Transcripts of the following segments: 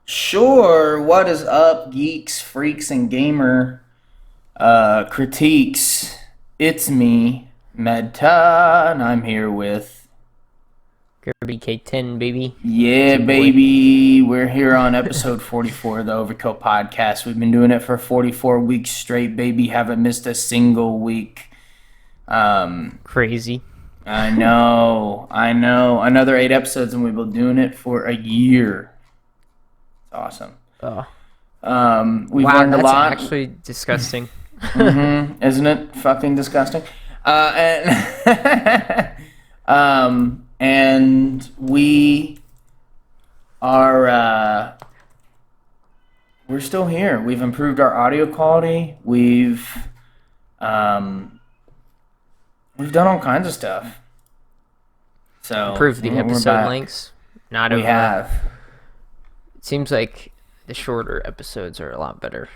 Sure, what is up, geeks, freaks, and gamer critiques? It's me, Medta, and I'm here with... Kirby K10, baby. It's Yeah, your boy. baby, we're here on episode 44 of the Overkill podcast. We've been doing it for 44 weeks straight, baby. Haven't missed a single week. Crazy. I know. Another 8 episodes, and we've been doing it for a year. It's awesome. Oh. We've Wow, learned a that's lot. actually disgusting. Isn't it fucking disgusting? And and we are we're still here. We've improved our audio quality. We've done all kinds of stuff. So Improve the we're episode back. lengths. Not We over. have. It seems like the shorter episodes are a lot better.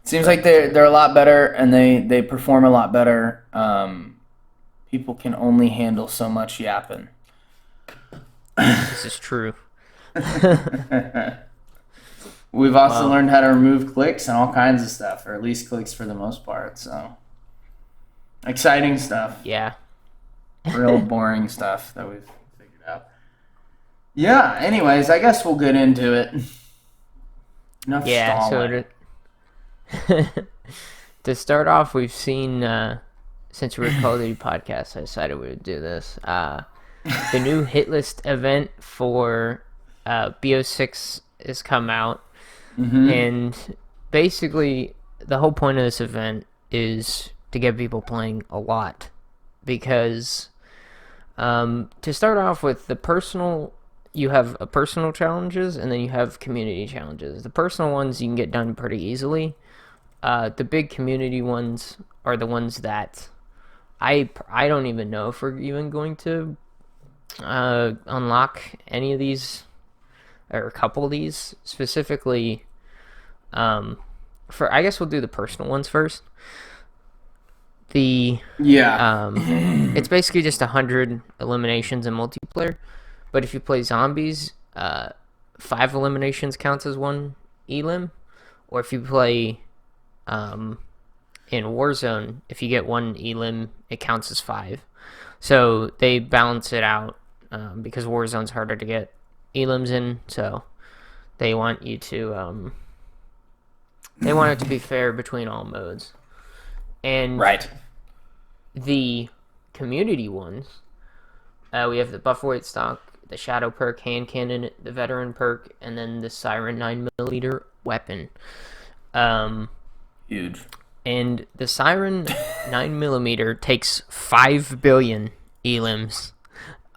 Seems like they're a lot better, and they perform a lot better. People can only handle so much yapping. This is true. We've also Wow. learned how to remove clicks and all kinds of stuff, or at least clicks for the most part. So exciting stuff. Yeah. Real boring stuff that we've figured out. Yeah. Anyways, I guess we'll get into it. Enough Yeah, stalling. to start off, we've seen, since we're a Call of Duty podcast, I decided we would do this. The new hit list event for BO6 has come out. And basically, the whole point of this event is to get people playing a lot. Because to start off with, you have a personal challenges, and then you have community challenges. The personal ones you can get done pretty easily. The big community ones are the ones that I don't even know if we're even going to unlock any of these, or a couple of these specifically. I guess we'll do the personal ones first. It's basically just 100 eliminations in multiplayer, but if you play zombies, 5 eliminations counts as 1 elim, or if you play in Warzone, if you get 1 elim, it counts as 5. So they balance it out because Warzone's harder to get elims in, so they want you to they want it to be fair between all modes. And Right. the community ones, we have the Buff Weight Stock, the Shadow perk, Hand Cannon, the Veteran perk, and then the Siren 9mm weapon. Huge. And the Siren 9mm takes 5 billion elims.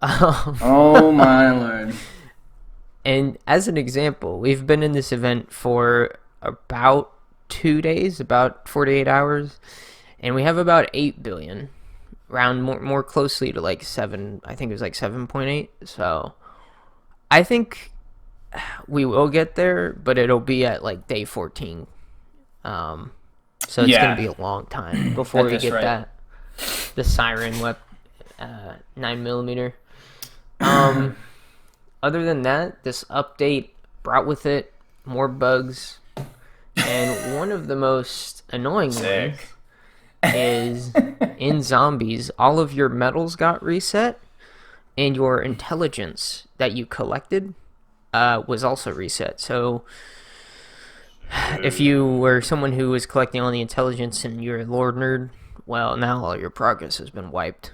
Oh my lord. And as an example, we've been in this event for about 2 days, about 48 hours, and we have about 8 billion, round more closely to like 7. I think it was like 7.8. So I think we will get there, but it'll be at like day 14. So it's Yeah. gonna be a long time before At we this get rate. the Siren 9mm. Other than that, this update brought with it more bugs, and one of the most annoying ones Sick. is in zombies, all of your medals got reset, and your intelligence that you collected was also reset. So if you were someone who was collecting all the intelligence and you're a lord nerd, well, now all your progress has been wiped.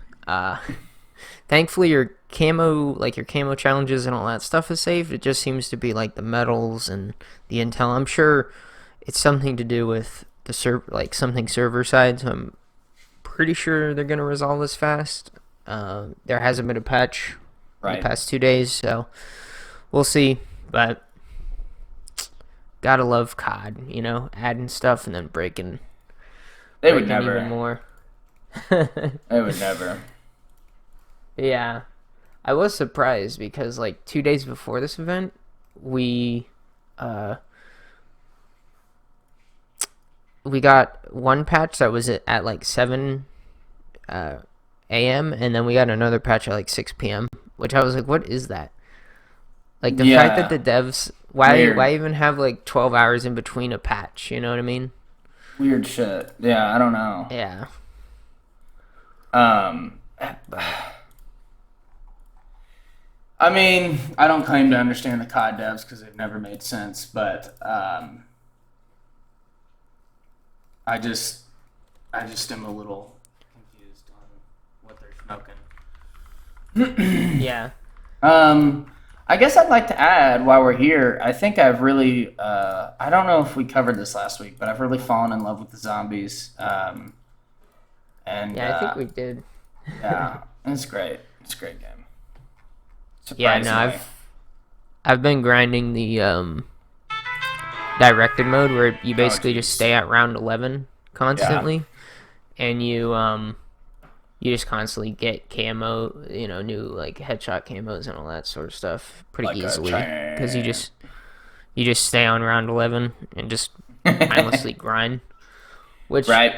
Thankfully, your camo challenges and all that stuff is safe. It just seems to be like the medals and the intel. I'm sure it's something to do with the server side. So I'm pretty sure they're gonna resolve this fast. There hasn't been a patch in the past 2 days, so we'll see. But gotta love COD, adding stuff and then breaking. They would breaking never. even more. They would never. Yeah, I was surprised because like 2 days before this event, we got one patch that was at like 7 a.m. and then we got another patch at like 6 p.m., which I was like, what is that? Like the fact that Yeah, the devs, why weird, even have like 12 hours in between a patch? You know what I mean? weird shit. Yeah, I don't know. Yeah, Um, but I mean, I don't claim to understand the COD devs because they've never made sense, but I just, I just am a little confused on what they're smoking. yeah, Um, I guess I'd like to add while we're here. I think I've really, I don't know if we covered this last week, but I've really fallen in love with the zombies. And yeah. I think we did. yeah, it's great. It's a great game. Yeah, no, Surprisingly, I've been grinding the directed mode where you oh basically just jeez, stay at round 11 yeah, constantly, and you just constantly get camo, new like headshot camos and all that sort of stuff pretty like a easily because champ. you just stay on round 11 and just mindlessly grind, which Right.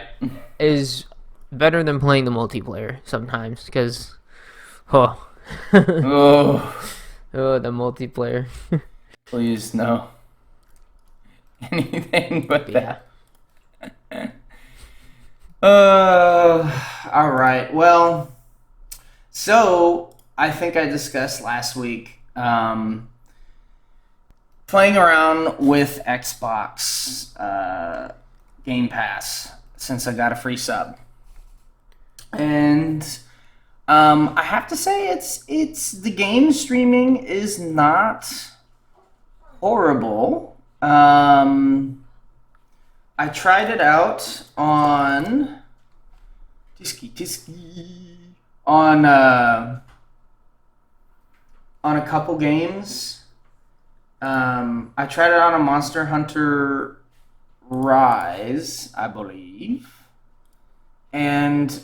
is better than playing the multiplayer sometimes because oh Oh, oh the multiplayer. please no. Anything but But yeah, that. All right. Well, so I think I discussed last week playing around with Xbox Game Pass since I got a free sub, and I have to say it's the game streaming is not horrible. I tried it out on Tiski on a couple games. I tried it out on Monster Hunter Rise, I believe, and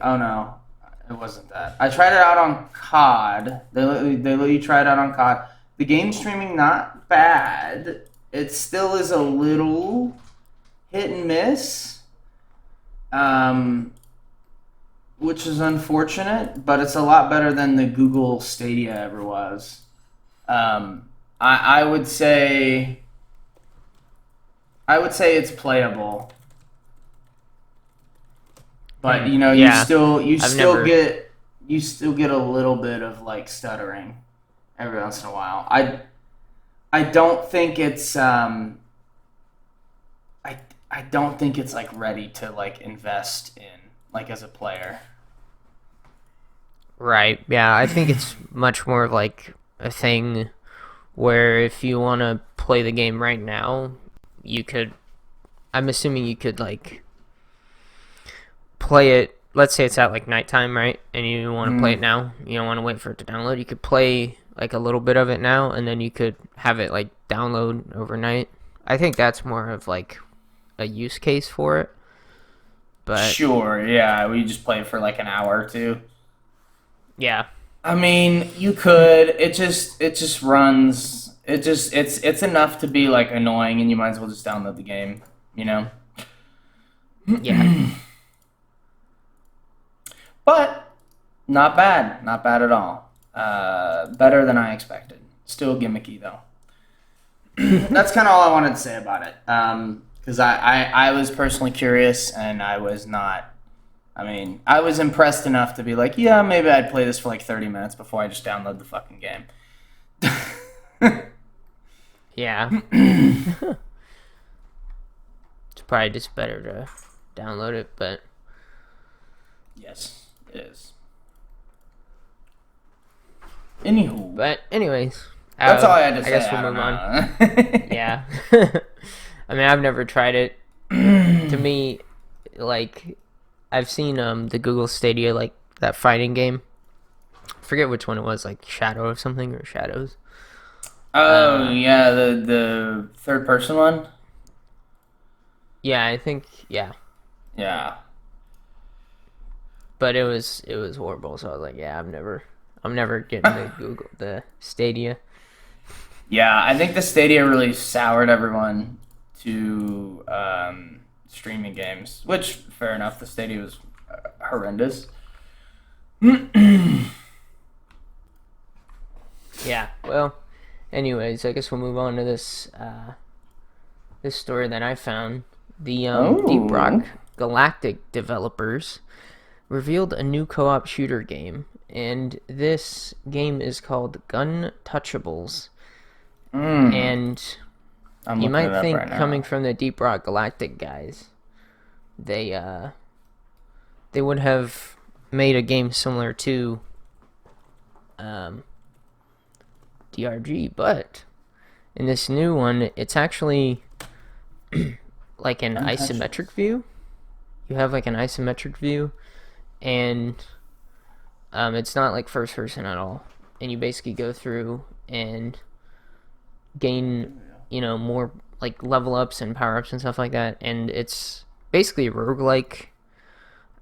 oh no, it wasn't that. I tried it out on COD. They let you try it out on COD. The game streaming not bad. It still is a little hit and miss, um, which is unfortunate. But it's a lot better than the Google Stadia ever was. I would say it's playable, but yeah. I've never. you still get a little bit of like stuttering every once in a while. I don't think it's I don't think it's like ready to like invest in like as a player. Right. Yeah, I think it's much more of like a thing where if you want to play the game right now, you could. I'm assuming you could like play it. Let's say it's at like nighttime, right? And you want to play it Mm, now. You don't want to wait for it to download. You could play like a little bit of it now, and then you could have it like download overnight. I think that's more of like a use case for it. But sure, yeah, we just play for like an hour or two. yeah, I mean, you could. It just runs. It's enough to be like annoying, and you might as well just download the game. You know. yeah. But not bad, not bad at all. Better than I expected. Still gimmicky though. That's kind of all I wanted to say about it. Because I was personally curious, and I was not. I mean, I was impressed enough to be like, yeah, maybe I'd play this for like 30 minutes before I just download the fucking game. Yeah. It's probably just better to download it, but Yes, it is. Anywho, anyways, that's all I had to I say. guess I we'll don't move on. know. Yeah. I mean, I've never tried it. To me, like I've seen the Google Stadia, like that fighting game. I forget which one it was, like Shadow of something or Shadows. Oh Uh yeah, the third person one. yeah, I think yeah. Yeah, But it was horrible, so I was like, yeah, I'm never getting the Stadia. yeah. I think the Stadia really soured everyone to streaming games, which fair enough. The Stadia was horrendous. Yeah. Well, anyways, I guess we'll move on to this story that I found. The Deep Oh. Rock Galactic developers revealed a new co-op shooter game, and this game is called Gun Touchables. Mm. And I'm you looking it might up think, right coming now. from the Deep Rock Galactic guys, they would have made a game similar to um, DRG, but in this new one, it's actually like an Untouchables. isometric view. You have like an isometric view, and it's not like first person at all. And you basically go through and gain, more like level ups and power ups and stuff like that. And it's basically a roguelike.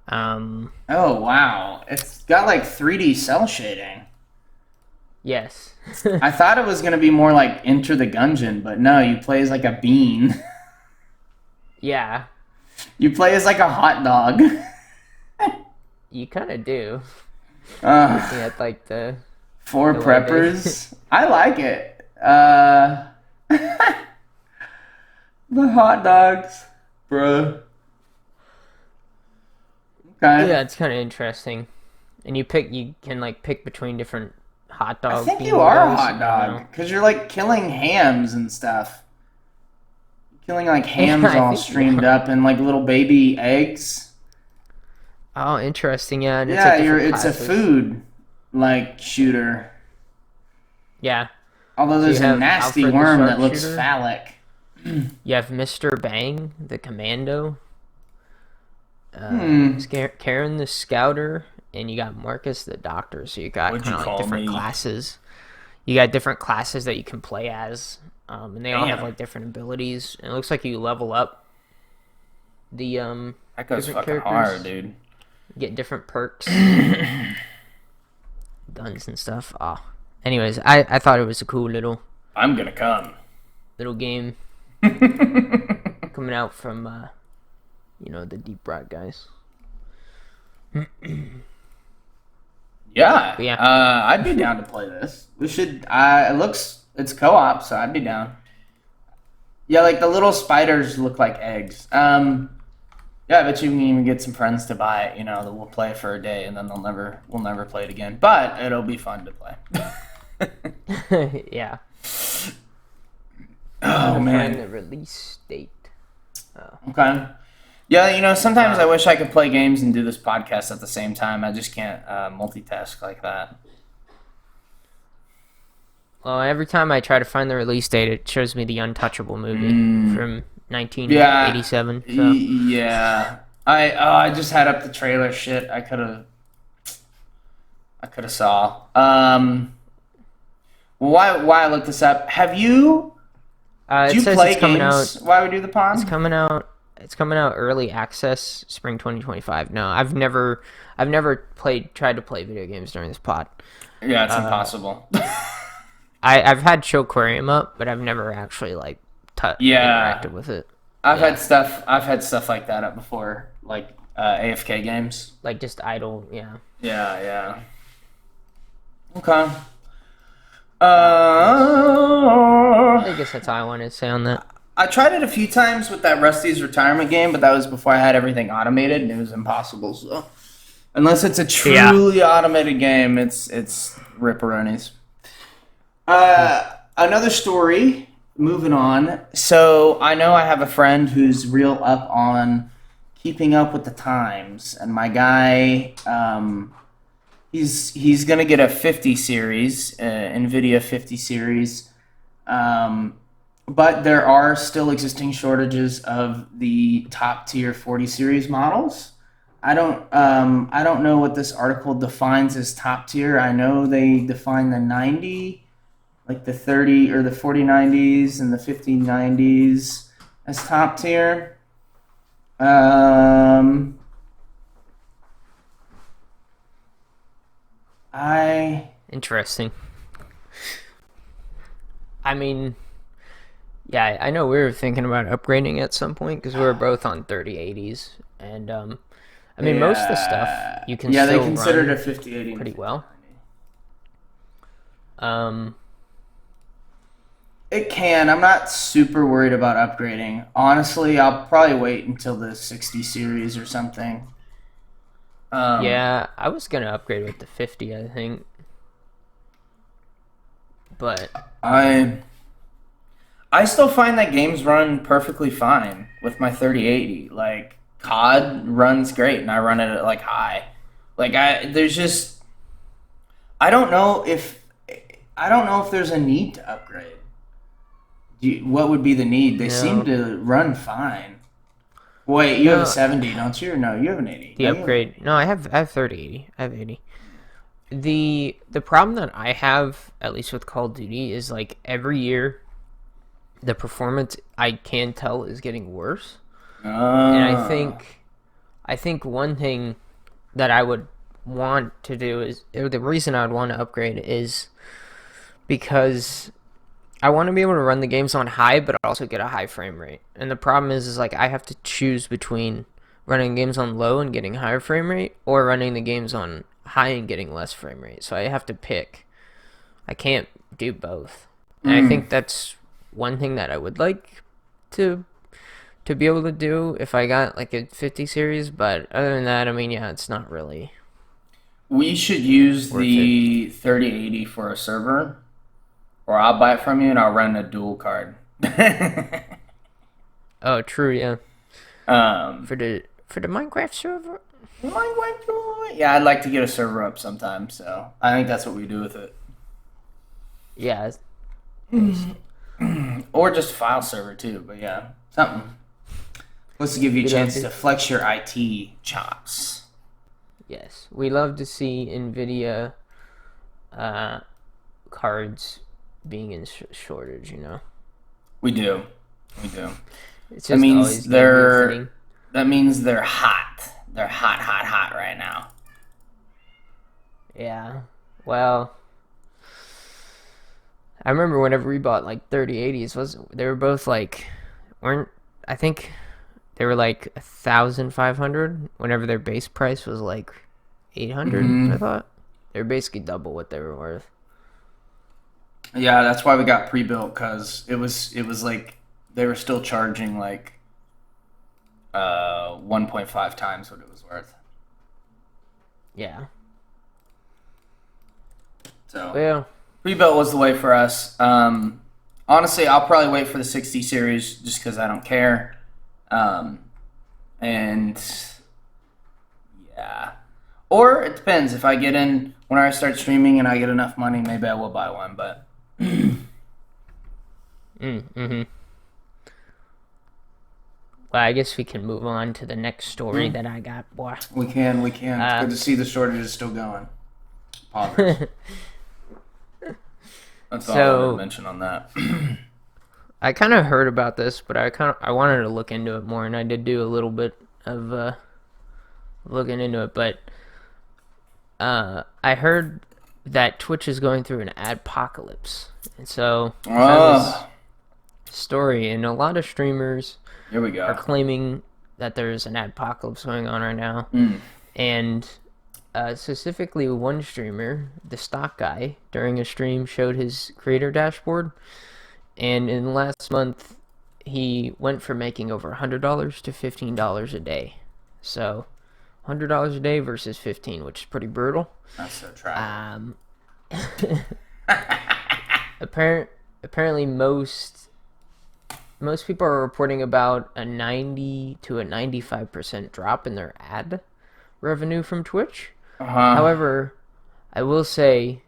Oh wow, it's got like 3D cell shading. Yes. I thought it was gonna be more like Enter the Gungeon, but no, you play as like a bean. Yeah, You play as like a hot dog. you kind of do. Looking uh, at like four the way they. preppers. I like it. The hot dogs, bruh. Okay. Yeah, it's kind of interesting. And you can like pick between different hot I dog think you themed are a ways. hot I don't know. dog because you're like killing hams and stuff. Killing like Yeah, hams I all think you streamed are. up and like little baby eggs. Oh, interesting. Yeah, and it's Yeah, like you're. different It's a classes. food like shooter. Yeah. Although So you there's a have nasty Alfred the worm that looks sharpshooter. phallic. You have Mr. Bang, the commando. Hmm. Karen the scouter, and you got Marcus the doctor. So you got What'd you kind of like call different me? classes. You got different classes that you can play as, and they all have Damn. like different abilities. And it looks like you level up the That goes different fucking hard, characters, dude. get different perks, guns and stuff. Ah, anyways, I thought it was a cool I'm gonna come. little game coming out from the Deep Rock guys. Yeah. But yeah, I'd be down to play this. We should. It's co-op, so I'd be down. Yeah, like the little spiders look like eggs. Yeah, I bet you can even get some friends to buy it. That we'll play for a day, and then we'll never play it again. But it'll be fun to play. yeah. Oh Trying to find man. the release date. Oh. Okay. Yeah, sometimes I wish I could play games and do this podcast at the same time. I just can't multitask like that. Well, every time I try to find the release date, it shows me the Untouchable movie from Yeah. 1987. So Yeah. I just had up the trailer. Shit, I could have saw. Why I looked this up? Do it you says play it's coming games out. while we do the It's pod? coming out. It's coming out early access spring 2025. No, I've never tried to play video games during this pod. Yeah, it's impossible. I've had Showquarium up, but I've never actually like Yeah. interacted with it. I've Yeah. had stuff like that up before, like AFK games. Like just idle. Yeah. Yeah. Okay. I guess that's all I wanted to say on that. I tried it a few times with that Rusty's retirement game, but that was before I had everything automated, and it was impossible. So, unless it's a truly automated game, it's ripperonis. Another story. Moving on. So I know I have a friend who's real up on keeping up with the times, and my guy, he's gonna get a 50 series, NVIDIA 50 series. But there are still existing shortages of the top tier 40 series models. I don't know what this article defines as top tier. I know they define the 90, like the 30 or the 4090s and the 5090s as top tier. I Interesting. I mean, yeah, I know we were thinking about upgrading at some point because we were both on 3080s, and I mean most of the stuff you can yeah, they still considered run a 5080 pretty well. Um, It can. I'm not super worried about upgrading. Honestly, I'll probably wait until the 60 series or something. yeah, I was gonna upgrade with the 50, I think, but I I still find that games run perfectly fine with my 3080. Like COD runs great, and I run it at like high. Like there's just I don't know if I don't know if there's a need to upgrade. What would be the need? They seem no, to run fine. Wait, you have a no, 70, don't you? Or no, you have an 80, the don't you? upgrade. No, I have 3080. I have 80. The problem that I have, at least with Call of Duty, is like every year the performance I can tell is getting worse. And Ah. I think one thing that I would want to do is, or the reason I would want to upgrade is because I want to be able to run the games on high, but also get a high frame rate. And the problem is like I have to choose between running games on low and getting higher frame rate, or running the games on high and getting less frame rate. So I have to pick. I can't do both. And I Mm. think that's one thing that I would like to be able to do if I got like a 50 series. But other than that, I mean, yeah, it's not really We should use worth it. the 3080 for a server, or I'll buy it from you and I'll run a dual card. Oh, true, yeah. um, For the Minecraft server. yeah, I'd like to get a server up sometime, so I think that's what we do with it. Yeah, nice. Or just file server too, but yeah, something. Let's give you a We love chance to to flex your IT chops. Yes, we love to see Nvidia uh, cards being in shortage. You know, We do. We do. it's That just means always gonna be a thing. they're hot. They're hot, hot, hot right now. Yeah. Well, I remember whenever we bought like 3080s, was they were both like weren't I think they were like 1,500 whenever their base price was like 800. I Hmm. thought they were basically double what they were worth. Yeah, that's why we got pre-built because it was like they were still charging like 1.5 times what it was worth. Yeah. So Well, pre-built was the way for us. Honestly, I'll probably wait for the 60 series just because I don't care. Um, and yeah, or it depends. If I get in when I start streaming and I get enough money, maybe I will buy one. But mm-hmm. Well, I guess we can move on to the next story mm, that I got, boy. we can. It's Uh, good to see the shortage is still going. Poggers. That's all I wanted to so mention on that. I kind of heard about this, but I wanted to look into it more, and I did do a little bit of looking into it. But I heard that Twitch is going through an adpocalypse, and so I found this Oh, story, and a lot of streamers here we are go. claiming that there's an adpocalypse going on right now, Mm. and specifically one streamer, the stock guy, during a stream showed his creator dashboard, and in the last month he went from making over $100 to $15 a day. So $100 a day versus 15, which is pretty brutal. That's so tragic. Um, apparently most people are reporting about a 90 to a 95% drop in their ad revenue from Twitch. Uh-huh. However, I will say,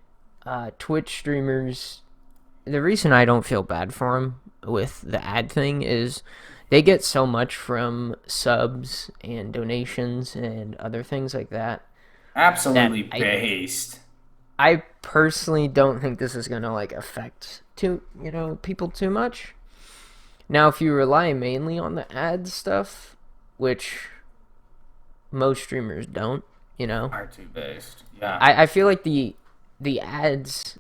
Twitch streamers, the reason I don't feel bad for them with the ad thing is they get so much from subs and donations and other things like that that Absolutely based. I personally don't think this is gonna like affect people too much. Now, if you rely mainly on the ad stuff, which most streamers don't, you know, R2 based. Yeah. I feel like the ads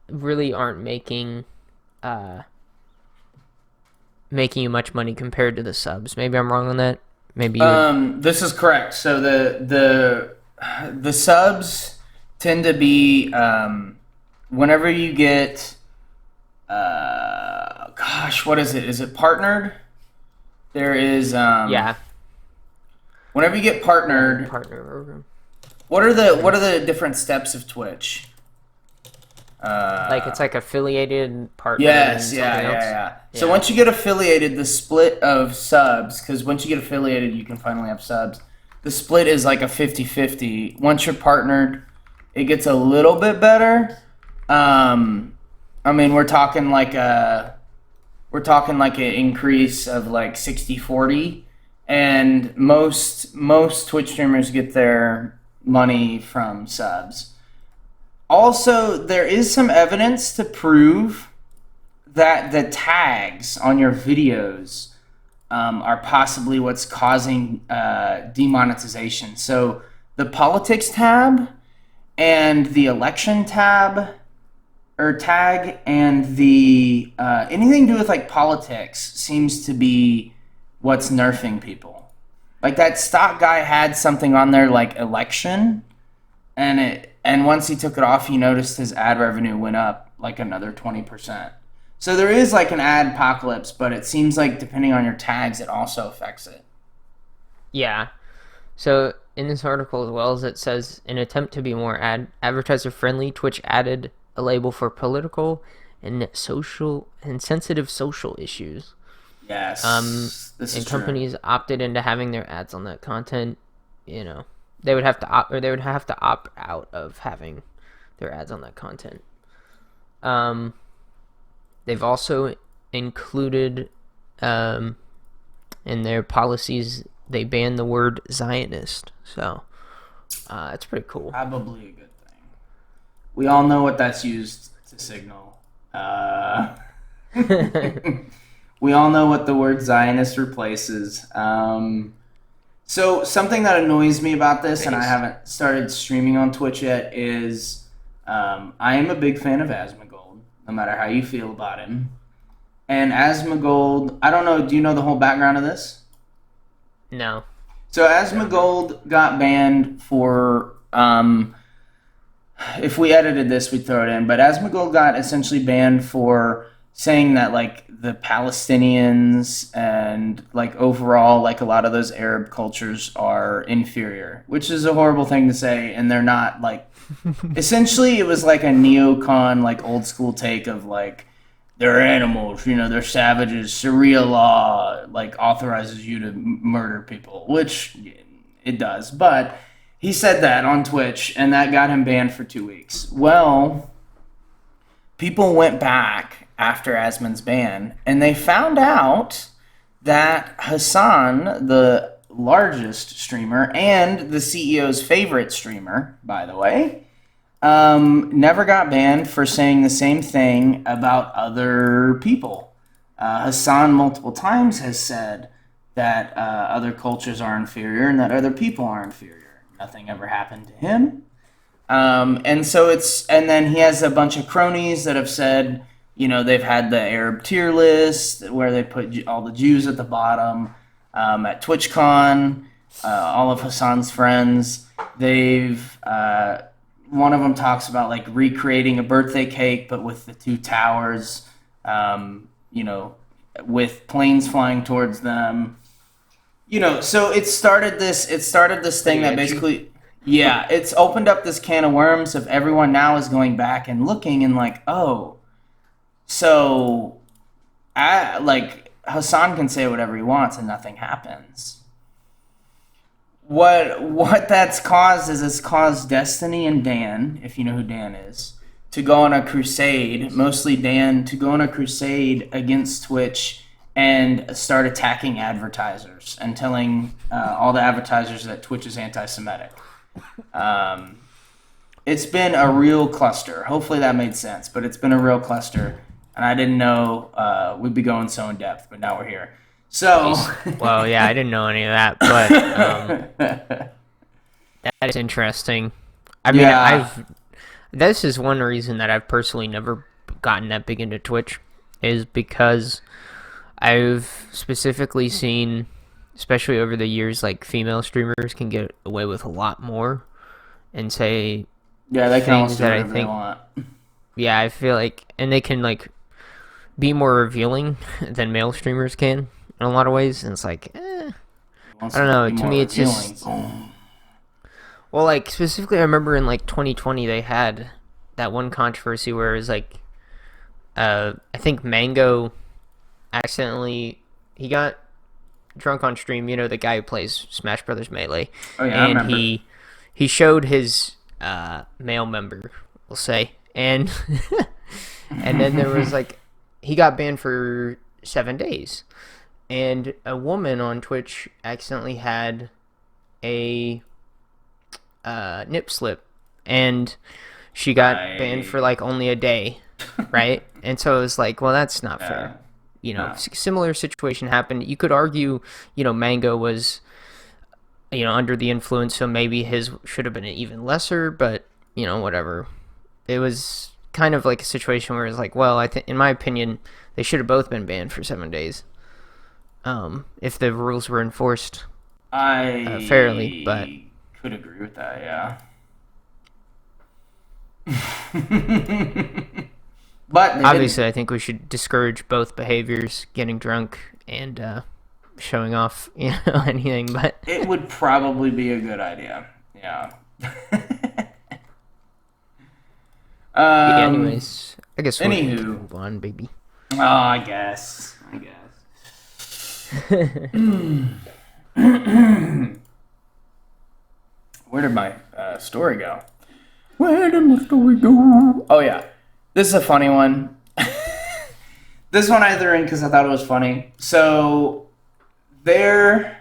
really aren't uh making you much money compared to the subs. Maybe I'm wrong on that. Maybe you would. This is correct. So the subs tend to be whenever you get, gosh, what is it? Is it partnered? There is, Yeah. whenever you get partnered, Partner program. what are the different steps of Twitch? Like it's like affiliated partner. Yes, and yeah, something else. yeah. So Yeah. once you get affiliated, the split of subs, because once you get affiliated, you can finally have subs. The split is like a 50-50. Once you're partnered, it gets a little bit better. I mean, we're talking like an increase of like 60-40, and most Twitch streamers get their money from subs. Also, there is some evidence to prove that the tags on your videos are possibly what's causing demonetization. So the politics tab and the election tab or tag and the anything to do with like politics seems to be what's nerfing people. Like that stock guy had something on there like election, and once he took it off, he noticed his ad revenue went up like another 20%. So there is like an adpocalypse, but it seems like depending on your tags, it also affects it. Yeah. So in this article as well as it says, in an attempt to be more advertiser friendly, Twitch added a label for political and social and sensitive social issues. Yes. This is And true. companies opted into having their ads on that content. You know, they would have to opt out of having their ads on that content. They've also included in their policies, they ban the word Zionist. So it's pretty cool. Probably a good thing. We all know what that's used to signal. We all know what the word Zionist replaces. So something that annoys me about this, and I haven't started streaming on Twitch yet, is I am a big fan of Asmongold, no matter how you feel about him. And Asmongold, I don't know, do you know the whole background of this? No. So Asmongold got banned for, if we edited this, we'd throw it in, but Asmongold got essentially banned for saying that like the Palestinians and like overall like a lot of those Arab cultures are inferior, which is a horrible thing to say, and they're not. Like essentially it was like a neocon like old school take of like they're animals, you know, they're savages, Sharia law like authorizes you to murder people, which it does, but he said that on Twitch and that got him banned for 2 weeks. Well, people went back after Asmon's ban, and they found out that Hassan, the largest streamer and the CEO's favorite streamer, by the way, never got banned for saying the same thing about other people. Hassan multiple times has said that other cultures are inferior and that other people are inferior. Nothing ever happened to him. And then he has a bunch of cronies that have said, you know, they've had the Arab tier list where they put all the Jews at the bottom. At TwitchCon, all of Hassan's friends, one of them talks about like recreating a birthday cake, but with the two towers, you know, with planes flying towards them. You know, so it started this thing that basically, yeah, it's opened up this can of worms of everyone now is going back and looking and like, oh, so like Hassan can say whatever he wants and nothing happens. What that's caused is it's caused Destiny and Dan, if you know who Dan is, to go on a crusade, mostly Dan, to go on a crusade against Twitch and start attacking advertisers and telling all the advertisers that Twitch is anti-Semitic. It's been a real cluster. Hopefully that made sense, but it's been a real cluster. And I didn't know we'd be going so in depth, but now we're here. So, well, yeah, I didn't know any of that, but that is interesting. I mean, yeah. this is one reason that I've personally never gotten that big into Twitch, is because I've specifically seen, especially over the years, like female streamers can get away with a lot more and say Yeah, they can things almost do that I whatever they think want. Yeah, I feel like, and they can like be more revealing than male streamers can in a lot of ways. And it's like, He wants I don't to know. be To more me, it's revealing. just well, like specifically, I remember in like 2020 they had that one controversy where it was like, I think Mango accidentally he got drunk on stream. You know, the guy who plays Smash Brothers Melee, Oh yeah, I and remember. he showed his male member, we'll say, and and then there was like he got banned for 7 days, and a woman on Twitch accidentally had a nip slip, and she got banned for like only a day, right? And so it was like, well, that's not fair. Yeah. No. Similar situation happened. You could argue, Mango was, under the influence, so maybe his should have been even lesser, but, whatever. It was kind of like a situation where it's like, well, I think, in my opinion, they should have both been banned for 7 days. If the rules were enforced fairly, but could agree with that, yeah. But obviously, I think we should discourage both behaviors: getting drunk and showing off, anything. But it would probably be a good idea. Yeah. yeah, anyways, I guess we can Anywho, move on, baby. oh, I guess. Where did my story go? Where did my story go? Oh yeah, this is a funny one. This one I threw in because I thought it was funny. So there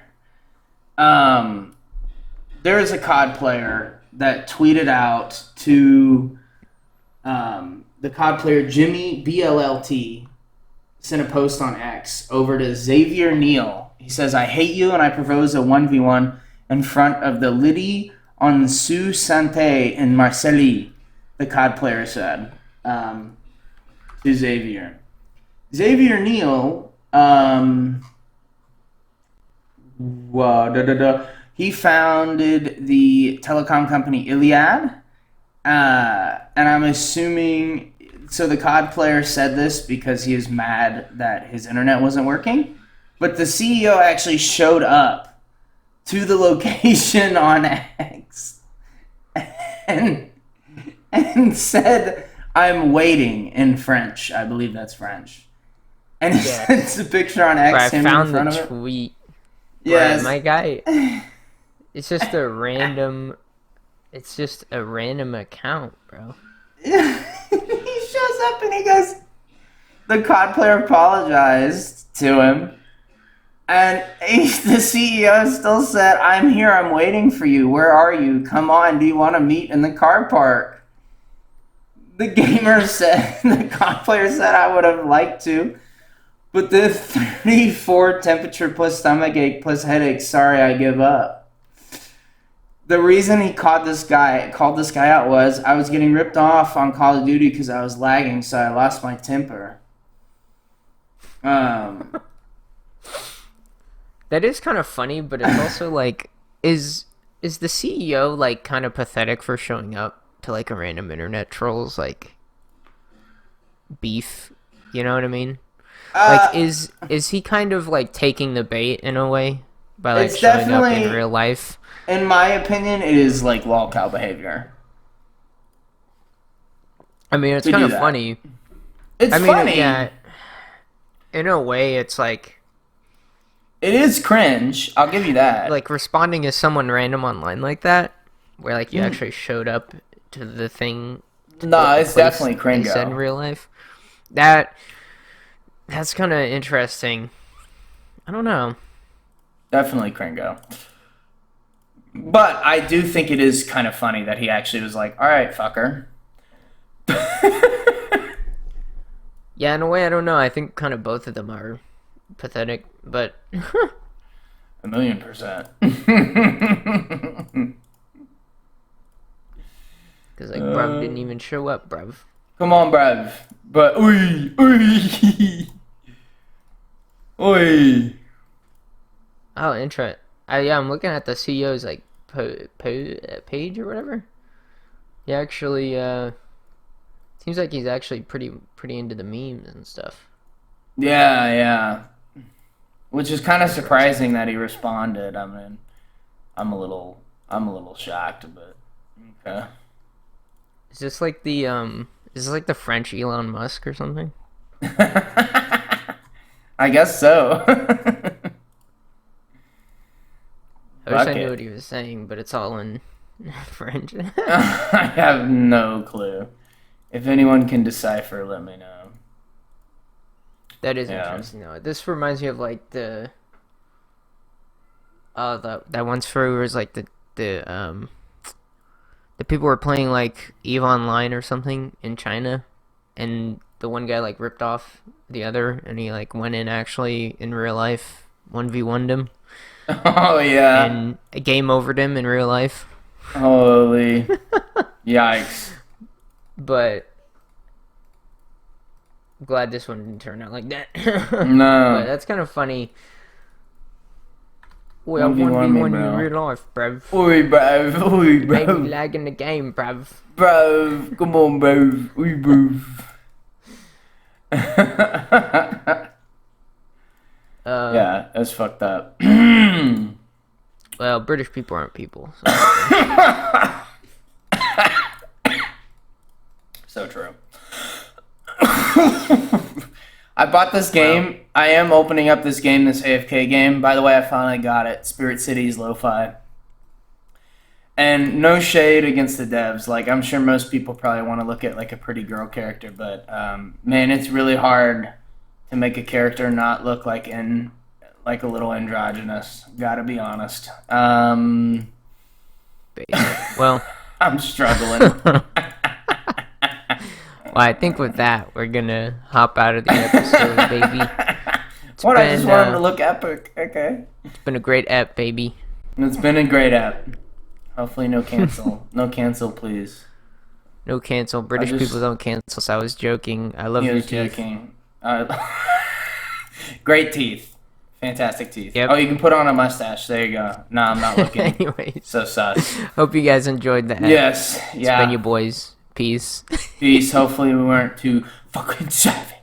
is a COD player that tweeted out to the COD player Jimmy BLLT, sent a post on X over to Xavier Neal. He says, "I hate you and I propose a 1v1 in front of the Liddy on Sue Sante in Marseille," the COD player said to Xavier. Xavier Neal, he founded the telecom company Iliad, and I'm assuming, so the COD player said this because he was mad that his internet wasn't working, but the CEO actually showed up to the location on X and said, "I'm waiting," in French. I believe that's French. And it's a picture on X, Bro, I him found in front the of it. tweet. Yes. Bro, my guy, it's just a random. It's just a random account, bro. He shows up and he goes, the COD player apologized to him. And the CEO still said, "I'm here, I'm waiting for you. Where are you? Come on, do you want to meet in the car park?" The gamer said, the COD player said, "I would have liked to. But the 34 temperature plus stomachache plus headache, sorry, I give up." The reason he called this guy out was, "I was getting ripped off on Call of Duty because I was lagging, so I lost my temper." That is kind of funny, but it's also like, is the CEO like kind of pathetic for showing up to like a random internet troll's like beef? You know what I mean? Like, is he kind of like taking the bait in a way by like It's showing up in definitely, real life? in my opinion, it is like lolcow behavior. I mean, it's To kind do of that. funny. It's I mean, funny. yeah. In a way, it's like It is cringe. I'll give you that. like responding as someone random online like that, where like you actually showed up to the thing. Nah, the it's place definitely they said in cringo. real life. That's kind of interesting. I don't know. Definitely cringo. But I do think it is kind of funny that he actually was like, "All right, fucker." Yeah, in a way, I don't know. I think kind of both of them are pathetic, but 1,000,000%. because like bruv didn't even show up, bruv. Come on, bruv. But, oi, oi, oi. Oh, interesting. Yeah, I'm looking at the CEO's like page or whatever. He actually Seems like he's actually pretty into the memes and stuff. Yeah. Which is kind of surprising that he responded. I mean, I'm a little shocked, but okay. Is this like the French Elon Musk or something? I guess so. I wish I knew what he was saying, but it's all in French. I have no clue. If anyone can decipher, let me know. That is interesting though. This reminds me of like that one story where it was like the people were playing like EVE Online or something in China, and the one guy like ripped off the other, and he like went in actually in real life 1v1'd him. Oh yeah. And game overed him in real life. Holy yikes. But I'm glad this one didn't turn out like that. No. But that's kind of funny. Well, 1v1 in real life, bruv. Oi, bruv. Maybe lag in the game, bruv. Bruv, come on, bruv. Oi, bruv. Yeah, that's fucked up. Well, British people aren't people. So. So true. I bought this game. I am opening up this game, this AFK game. By the way, I finally got it. Spirit Cities Lo-Fi. And no shade against the devs. Like, I'm sure most people probably want to look at like a pretty girl character, but man, it's really hard to make a character not look like a little androgynous. Gotta be honest. Well, I'm struggling. Well, I think with that, we're gonna hop out of the episode, baby. I just wanted to look epic. Okay. It's been a great ep, baby. It's been a great ep. Hopefully no cancel. No cancel, please. No cancel. British people don't cancel, so I was joking. I love your teeth. Joking. Great teeth. Fantastic teeth. Yep. Oh, you can put on a mustache. There you go. No, I'm not looking. Anyways. So sus. Hope you guys enjoyed the ep. Yes. It's been you boys. Peace. Peace. Hopefully we weren't too fucking savage.